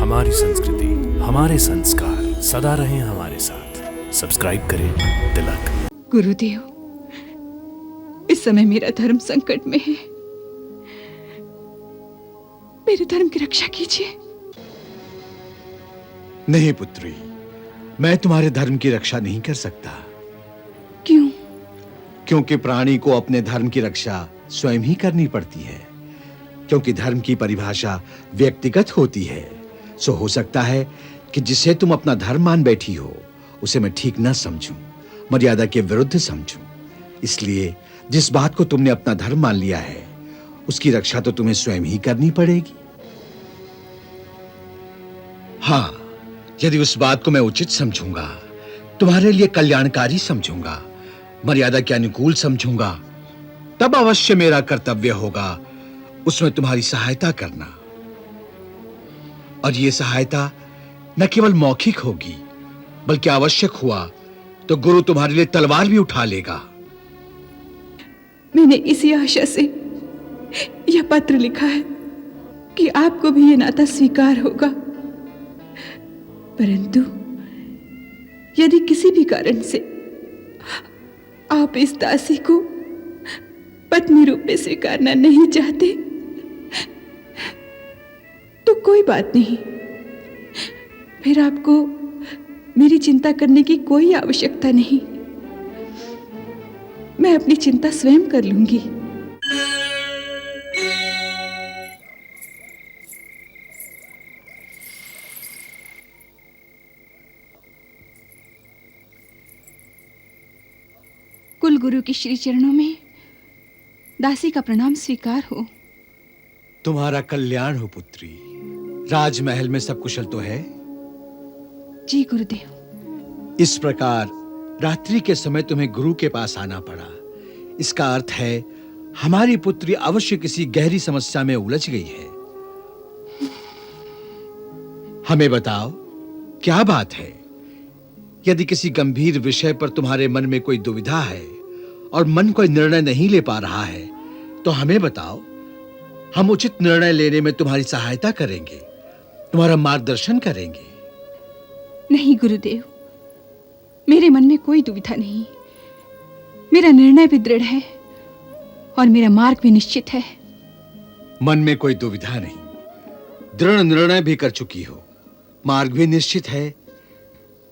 हमारी संस्कृति, हमारे संस्कार सदा रहें हमारे साथ। सब्सक्राइब करें तिलक। गुरुदेव, इस समय मेरा धर्म संकट में है। मेरे धर्म की रक्षा कीजिए। नहीं पुत्री, मैं तुम्हारे धर्म की रक्षा नहीं कर सकता। क्यों? क्योंकि प्राणी को अपने धर्म की रक्षा स्वयं ही करनी पड़ती है। क्योंकि धर्म की परिभाषा व्यक्तिगत होती है। सो हो सकता है कि जिसे तुम अपना धर्म मान बैठी हो उसे मैं ठीक न समझूं, मर्यादा के विरुद्ध समझूं। इसलिए जिस बात को तुमने अपना धर्म मान लिया है उसकी रक्षा तो तुम्हें स्वयं ही करनी पड़ेगी। हाँ, यदि उस बात को मैं उचित समझूंगा, तुम्हारे लिए कल्याणकारी समझूंगा, मर्यादा के अनुकूल समझूंगा, तब अवश्य मेरा कर्तव्य होगा उसमें तुम्हारी सहायता करना। और यह सहायता न केवल मौखिक होगी बल्कि आवश्यक हुआ तो गुरु तुम्हारे लिए तलवार भी उठा लेगा। मैंने इसी आशा से यह पत्र लिखा है कि आपको भी यह नाता स्वीकार होगा। परंतु यदि किसी भी कारण से आप इस दासी को पत्नी रूप में स्वीकारना नहीं चाहते तो कोई बात नहीं। फिर आपको मेरी चिंता करने की कोई आवश्यकता नहीं। मैं अपनी चिंता स्वयं कर लूंगी। कुल गुरु के श्री चरणों में दासी का प्रणाम स्वीकार हो। तुम्हारा कल्याण हो पुत्री। राजमहल में सब कुशल तो है? जी गुरुदेव। इस प्रकार रात्रि के समय तुम्हें गुरु के पास आना पड़ा। इसका अर्थ है हमारी पुत्री अवश्य किसी गहरी समस्या में उलझ गई है। हमें बताओ, क्या बात है? यदि किसी गंभीर विषय पर तुम्हारे मन में कोई दुविधा है और मन कोई निर्णय नहीं ले पा रहा है तो हमें बताओ। हम उचित निर्णय लेने में तुम्हारी सहायता करेंगे, तुम्हारा मार्गदर्शन करेंगे। नहीं गुरुदेव, मेरे मन में कोई दुविधा नहीं। मेरा निर्णय भी दृढ़ है और मेरा मार्ग भी निश्चित है। मन में कोई दुविधा नहीं, दृढ़ निर्णय भी कर चुकी हो, मार्ग भी निश्चित है,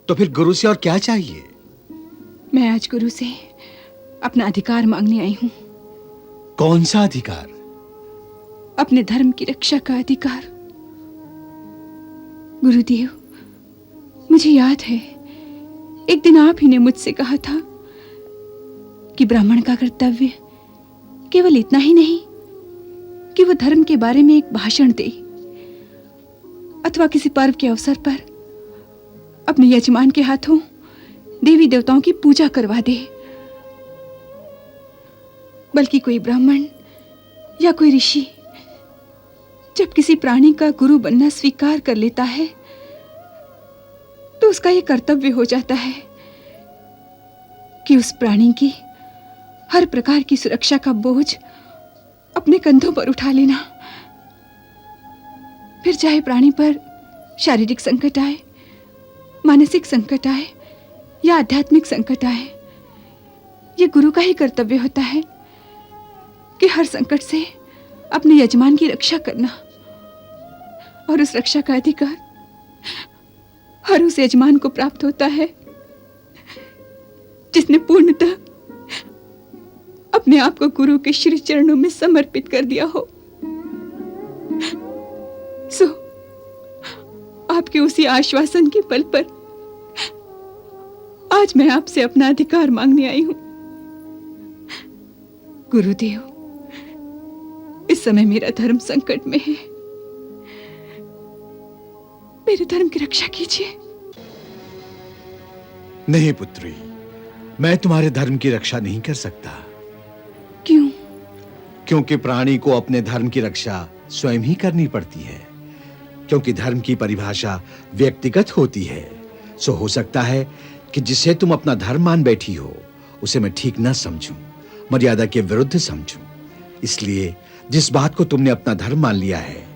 तो फिर गुरु से और क्या चाहिए? मैं आज गुरु से अपना अधिकार मांगने आई हूं। कौन सा अधिकार? अपने धर्म की रक्षा का अधिकार। गुरुदेव, मुझे याद है एक दिन आप ही ने मुझसे कहा था कि ब्राह्मण का कर्तव्य केवल इतना ही नहीं कि वो धर्म के बारे में एक भाषण दे अथवा किसी पर्व के अवसर पर अपने यजमान के हाथों देवी देवताओं की पूजा करवा दे, बल्कि कोई ब्राह्मण या कोई ऋषि जब किसी प्राणी का गुरु बनना स्वीकार कर लेता है तो उसका यह कर्तव्य हो जाता है कि उस प्राणी की हर प्रकार की सुरक्षा का बोझ अपने कंधों पर उठा लेना। फिर चाहे प्राणी पर शारीरिक संकट आए, मानसिक संकट आए या आध्यात्मिक संकट आए, यह गुरु का ही कर्तव्य होता है कि हर संकट से अपने यजमान की रक्षा करना। और उस रक्षा का अधिकार हर उस यजमान को प्राप्त होता है जिसने पूर्णतः अपने आप को गुरु के श्री चरणों में समर्पित कर दिया हो। सो आपके उसी आश्वासन के बल पर आज मैं आपसे अपना अधिकार मांगने आई हूं। गुरुदेव, इस समय मेरा धर्म संकट में है। मेरे धर्म की रक्षा कीजिए। नहीं पुत्री, मैं तुम्हारे धर्म की रक्षा नहीं कर सकता। क्यों? क्योंकि प्राणी को अपने धर्म की रक्षा स्वयं ही करनी पड़ती है। क्योंकि धर्म की परिभाषा व्यक्तिगत होती है। सो हो सकता है कि जिसे तुम अपना धर्म मान बैठी हो उसे मैं ठीक न समझूं, मर्यादा के विरुद्ध समझूं। इसलिए जिस बात को तुमने अपना धर्म मान लिया है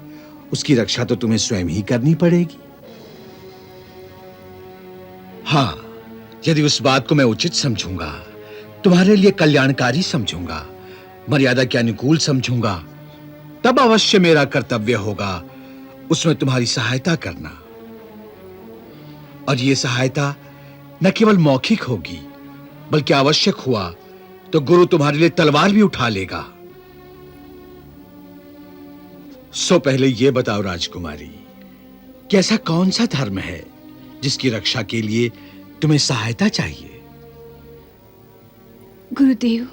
उसकी रक्षा तो तुम्हें स्वयं ही करनी पड़ेगी। हाँ, यदि उस बात को मैं उचित समझूंगा, तुम्हारे लिए कल्याणकारी समझूंगा, मर्यादा के अनुकूल समझूंगा, तब अवश्य मेरा कर्तव्य होगा उसमें तुम्हारी सहायता करना। और यह सहायता न केवल मौखिक होगी, बल्कि आवश्यक हुआ तो गुरु तुम्हारे लिए तलवार भी उठा लेगा। सो पहले यह बताओ राजकुमारी, कि ऐसा कौन सा धर्म है जिसकी रक्षा के लिए तुम्हें सहायता चाहिए? गुरुदेव,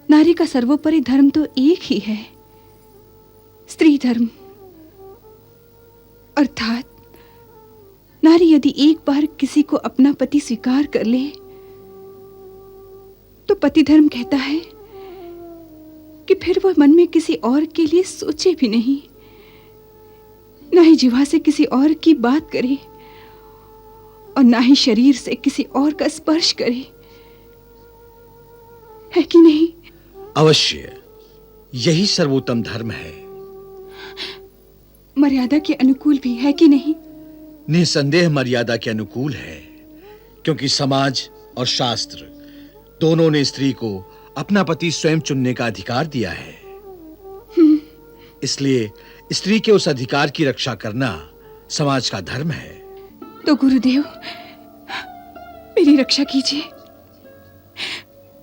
नारी का सर्वोपरि धर्म तो एक ही है, स्त्री धर्म। अर्थात नारी यदि एक बार किसी को अपना पति स्वीकार कर ले तो पति धर्म कहता है कि फिर वह मन में किसी और के लिए सोचे भी नहीं, ना ही जिह्वा से किसी और की बात करे और ना ही शरीर से किसी और का स्पर्श करे, है कि नहीं? अवश्य, यही सर्वोत्तम धर्म है। मर्यादा के अनुकूल भी है कि नहीं? निसंदेह मर्यादा के अनुकूल है, क्योंकि समाज और शास्त्र दोनों ने स्त्री को अपना पति स्वयं चुनने का अधिकार दिया है। इसलिए स्त्री के उस अधिकार की रक्षा करना समाज का धर्म है। तो गुरुदेव, मेरी रक्षा कीजिए,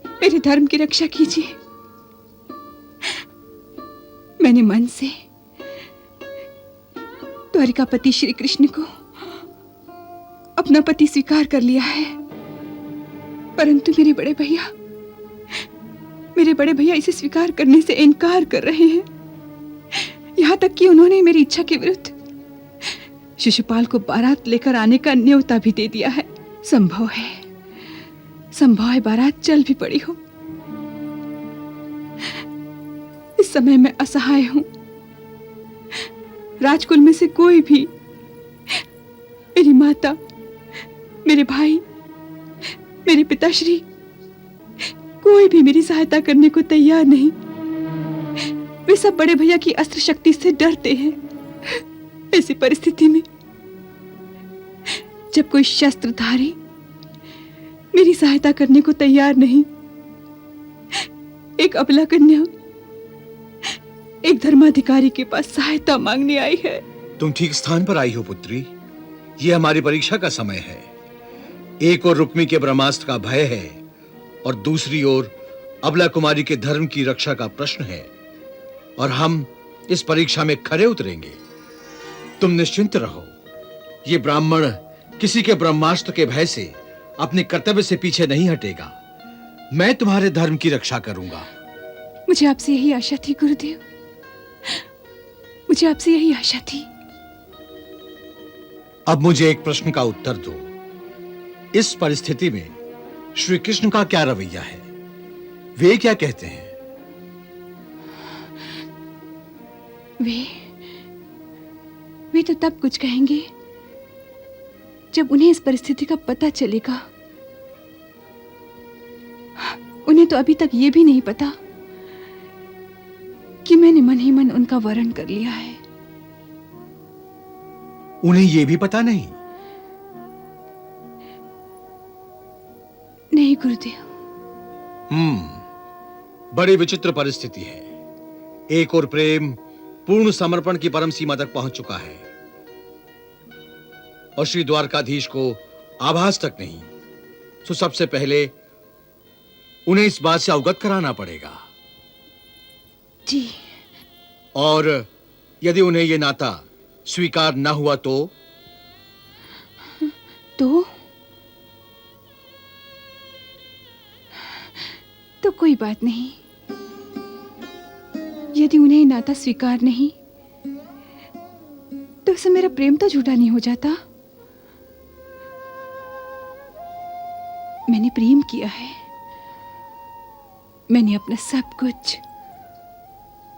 मेरे धर्म की रक्षा कीजिए। मैंने मन से द्वारिकापति श्री कृष्ण को अपना पति स्वीकार कर लिया है, परंतु मेरे बड़े भैया इसे स्वीकार करने से इनकार कर रहे हैं। यहां तक कि उन्होंने मेरी इच्छा के विरुद्ध शिशुपाल को बारात लेकर आने का न्योता भी दे दिया है। संभव है बारात चल भी पड़ी हो। इस समय मैं असहाय हूं। राजकुल में से कोई भी, मेरी माता, मेरे भाई, मेरे पिताश्री, कोई भी मेरी सहायता करने को तैयार नहीं। वे सब बड़े भैया की अस्त्र शक्ति से डरते हैं। ऐसी परिस्थिति में जब कोई शस्त्रधारी मेरी सहायता करने को तैयार नहीं, एक अबला कन्या एक धर्माधिकारी के पास सहायता मांगने आई है। तुम ठीक स्थान पर आई हो पुत्री। यह हमारी परीक्षा का समय है। एक ओर रुक्मी के ब्रह्मास्त्र का भय है और दूसरी ओर अबला कुमारी के धर्म की रक्षा का प्रश्न है, और हम इस परीक्षा में खरे उतरेंगे। तुम निश्चिंत रहो, ये ब्राह्मण किसी के ब्रह्मास्त्र के भय से अपने कर्तव्य से पीछे नहीं हटेगा। मैं तुम्हारे धर्म की रक्षा करूंगा। मुझे आपसे यही आशा थी गुरुदेव, मुझे आपसे यही आशा थी। अब मुझे एक प्रश्न का उत्तर दो। इस परिस्थिति में श्री कृष्ण का क्या रवैया है? वे क्या कहते हैं? वे तो तब कुछ कहेंगे जब उन्हें इस परिस्थिति का पता चलेगा। उन्हें तो अभी तक यह भी नहीं पता कि मैंने मन ही मन उनका वरण कर लिया है। उन्हें यह भी पता नहीं? नहीं गुरुदेव। बड़ी विचित्र परिस्थिति है। एक और प्रेम पूर्ण समर्पण की परम सीमा तक पहुंच चुका है और श्री द्वारकाधीश को आभास तक नहीं। तो सबसे पहले उन्हें इस बात से अवगत कराना पड़ेगा। जी। और यदि उन्हें यह नाता स्वीकार न हुआ तो कोई बात नहीं। यदि उन्हें नाता स्वीकार नहीं तो उससे मेरा प्रेम तो झूठा नहीं हो जाता। मैंने प्रेम किया है, मैंने अपना सब कुछ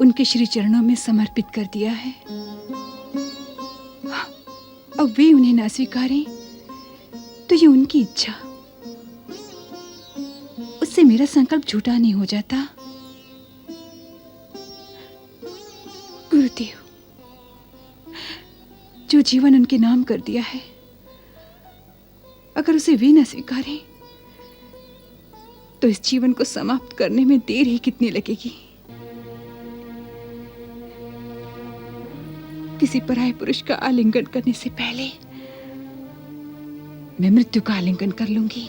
उनके श्री चरणों में समर्पित कर दिया है। अब वे उन्हें ना स्वीकारें तो ये उनकी इच्छा, उससे मेरा संकल्प झूठा नहीं हो जाता। गुरुदेव, जो जीवन उनके नाम कर दिया है, अगर उसे वे न स्वीकारें तो इस जीवन को समाप्त करने में देर ही कितनी लगेगी। किसी पराये पुरुष का आलिंगन करने से पहले मैं मृत्यु का आलिंगन कर लूंगी।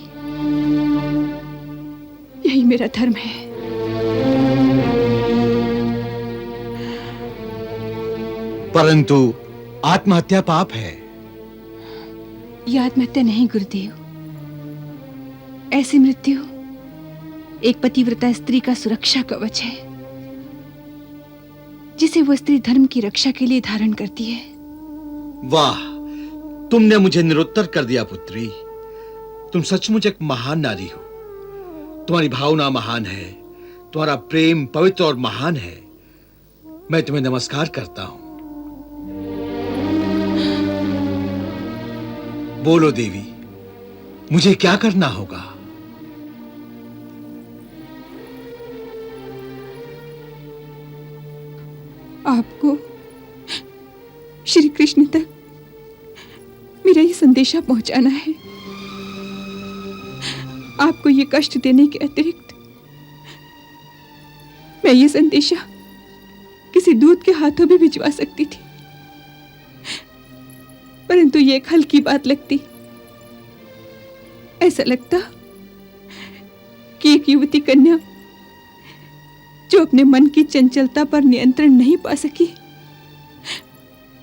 यही मेरा धर्म है। परंतु आत्महत्या पाप है। यह आत्महत्या नहीं गुरुदेव। ऐसी मृत्यु एक पतिव्रता स्त्री का सुरक्षा कवच है, जिसे वो स्त्री धर्म की रक्षा के लिए धारण करती है। वाह, तुमने मुझे निरुत्तर कर दिया पुत्री। तुम सचमुच एक महान नारी हो। तुम्हारी भावना महान है, तुम्हारा प्रेम पवित्र और महान है। मैं तुम्हें नमस्कार करता हूं। बोलो देवी, मुझे क्या करना होगा? आपको श्री कृष्ण तक मेरा ये संदेशा पहुंचाना है। आपको ये कष्ट देने के अतिरिक्त मैं ये संदेशा किसी दूत के हाथों भी भिजवा सकती थी, परंतु ये एक हल्की बात लगती। ऐसा लगता कि एक युवती कन्या जो अपने मन की चंचलता पर नियंत्रण नहीं पा सकी,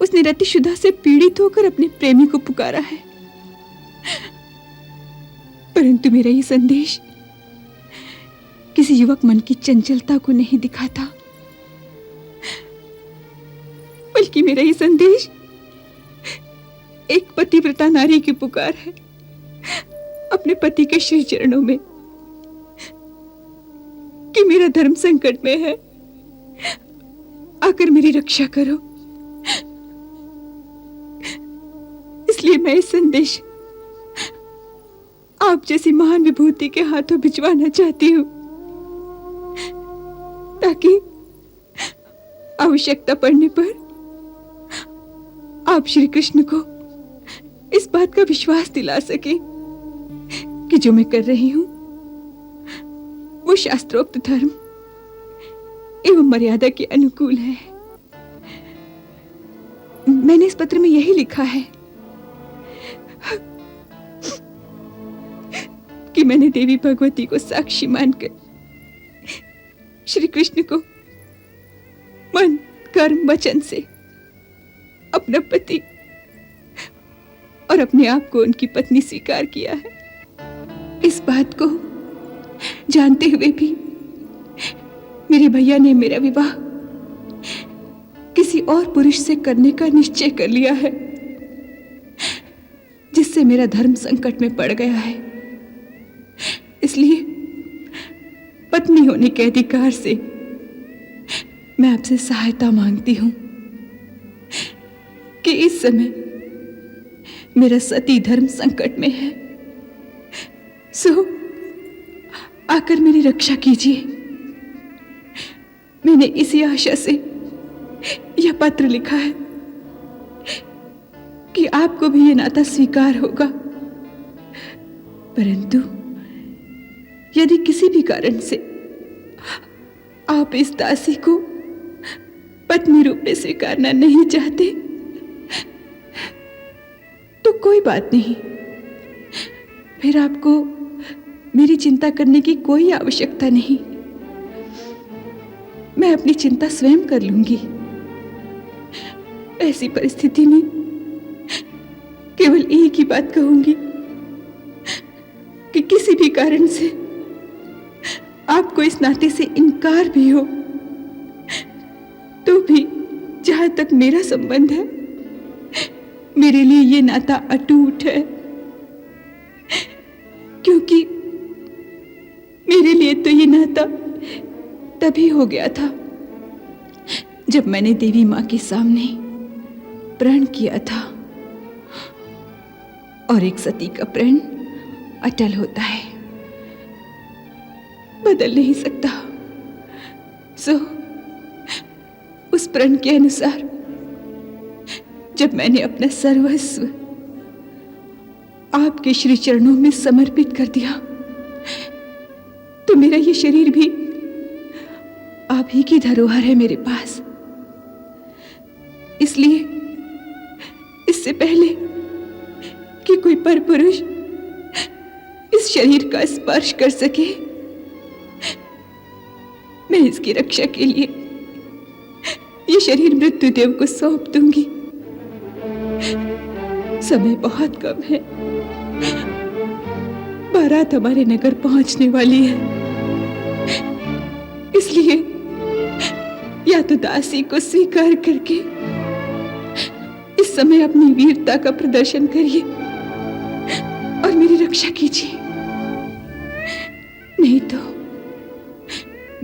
उसने रतिशुदा से पीड़ित होकर अपने प्रेमी को पुकारा है। परंतु मेरा ये संदेश किसी युवक मन की चंचलता को नहीं दिखाता, बल्कि मेरा ये संदेश एक पतिव्रता नारी की पुकार है अपने पति के श्री चरणों में कि मेरा धर्म संकट में है, आकर मेरी रक्षा करो। इसलिए मैं इस संदेश आप जैसी महान विभूति के हाथों भिजवाना चाहती हूं, ताकि आवश्यकता पड़ने पर आप श्री कृष्ण को इस बात का विश्वास दिला सके कि जो मैं कर रही हूं वो शास्त्रोक्त धर्म एवं मर्यादा के अनुकूल है। मैंने इस पत्र में यही लिखा है कि मैंने देवी भगवती को साक्षी मानकर श्री कृष्ण को मन कर्म वचन से अपना पति और अपने आप को उनकी पत्नी स्वीकार किया है। इस बात को जानते हुए भी मेरे भैया ने मेरा विवाह किसी और पुरुष से करने का निश्चय कर लिया है, जिससे मेरा धर्म संकट में पड़ गया है। इसलिए पत्नी होने के अधिकार से मैं आपसे सहायता मांगती हूं कि इस समय मेरा सती धर्म संकट में है, सो आकर मेरी रक्षा कीजिए। मैंने इसी आशा से यह पत्र लिखा है कि आपको भी यह नाता स्वीकार होगा, परंतु यदि किसी भी कारण से आप इस दासी को पत्नी रूप में स्वीकारना नहीं चाहते तो कोई बात नहीं, फिर आपको मेरी चिंता करने की कोई आवश्यकता नहीं। मैं अपनी चिंता स्वयं कर लूंगी। ऐसी परिस्थिति में केवल एक ही बात कहूंगी कि किसी भी कारण से आपको इस नाते से इनकार भी हो तो भी जहां तक मेरा संबंध है, मेरे लिए ये नाता अटूट है, क्योंकि मेरे लिए तो ये नाता तभी हो गया था जब मैंने देवी मां के सामने प्रण किया था, और एक सती का प्रण अटल होता है, बदल नहीं सकता। सो उस प्रण के अनुसार जब मैंने अपना सर्वस्व आपके श्री चरणों में समर्पित कर दिया, तो मेरा ये शरीर भी आप ही की धरोहर है मेरे पास। इसलिए इससे पहले कि कोई परपुरुष इस शरीर का स्पर्श कर सके, मैं इसकी रक्षा के लिए ये शरीर मृत्युदेव को सौंप दूंगी। समय बहुत कम है, बारात हमारे नगर पहुंचने वाली है। इसलिए या तो दासी को स्वीकार करके इस समय अपनी वीरता का प्रदर्शन करिए और मेरी रक्षा कीजिए, नहीं तो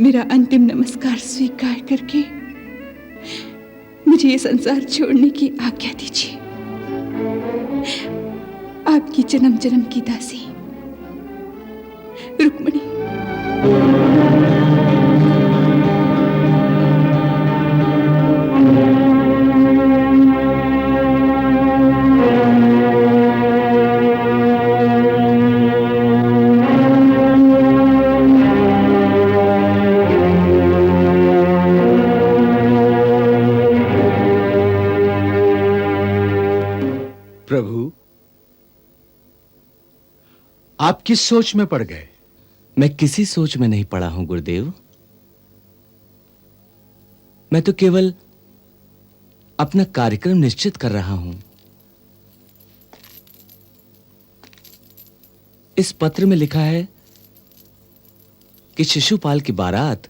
मेरा अंतिम नमस्कार स्वीकार करके मुझे ये संसार छोड़ने की आज्ञा दीजिए। आपकी जन्म जन्म की दासी रुक्मणी। प्रभु, आप किस सोच में पड़ गए? मैं किसी सोच में नहीं पड़ा हूं गुरुदेव। मैं तो केवल अपना कार्यक्रम निश्चित कर रहा हूं। इस पत्र में लिखा है कि शिशुपाल की बारात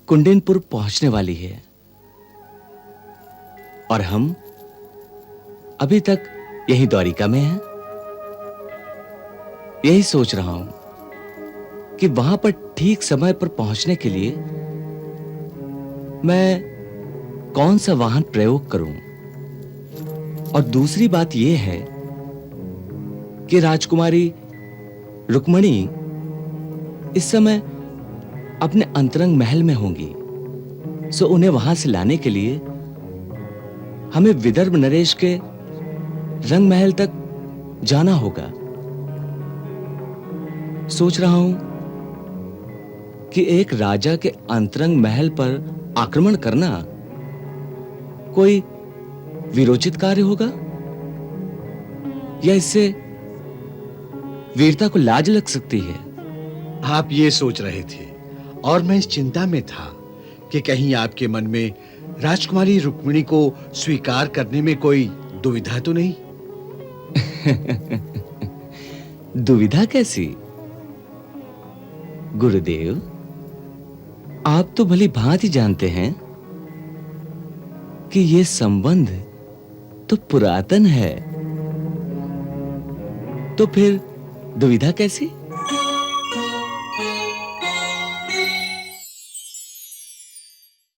कुंडेनपुर पहुंचने वाली है और हम अभी तक यहीं द्वारिका में हैं। यही सोच रहा हूं कि वहां पर ठीक समय पर पहुंचने के लिए मैं कौन सा वाहन प्रयोग करूं। और दूसरी बात यह है कि राजकुमारी रुक्मणी इस समय अपने अंतरंग महल में होंगी, सो उन्हें वहां से लाने के लिए हमें विदर्भ नरेश के रंग महल तक जाना होगा। सोच रहा हूं कि एक राजा के अंतरंग महल पर आक्रमण करना कोई वीरोचित कार्य होगा या इससे वीरता को लाज लग सकती है। आप ये सोच रहे थे और मैं इस चिंता में था कि कहीं आपके मन में राजकुमारी रुक्मिणी को स्वीकार करने में कोई दुविधा तो नहीं। दुविधा कैसी गुरुदेव, आप तो भली भांति जानते हैं कि यह संबंध तो पुरातन है, तो फिर दुविधा कैसी?